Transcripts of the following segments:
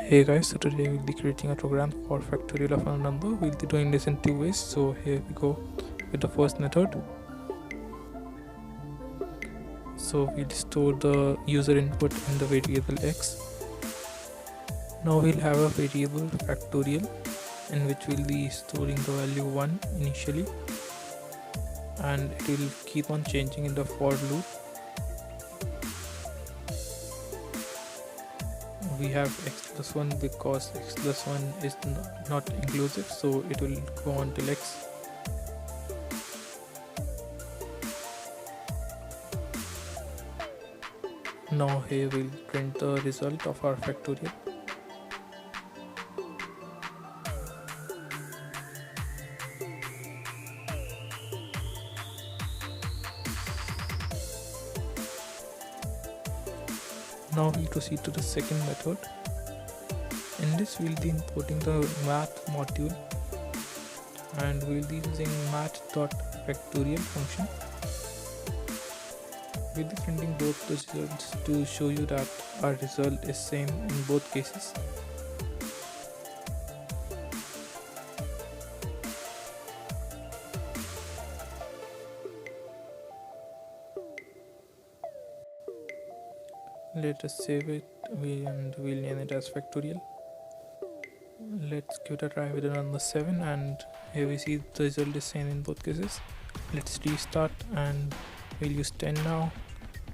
Hey guys, so today we'll be creating a program for factorial of a number. We'll be doing this in two ways. So here we go with the first method. So we'll store the user input in the variable x. Now we'll have a variable factorial in which we'll be storing the value 1 initially, and it will keep on changing in the for loop. We have x plus 1 because x plus 1 is not inclusive, so it will go on till x. Now here we'll print the result of our factorial. Now we'll proceed to the second method. In this we'll be importing the math module, and we'll be using math.factorial function. We'll be printing both the results to show you that our result is same in both cases. Let us save it and we'll name it as factorial. Let's give it a try with the number 7, and here we see the result is same in both cases. Let's restart and we'll use 10 now.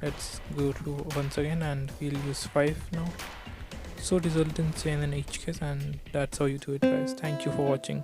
Let's go to once again and we'll use 5 now. So result is same in each case, and that's how you do it guys. Thank you for watching.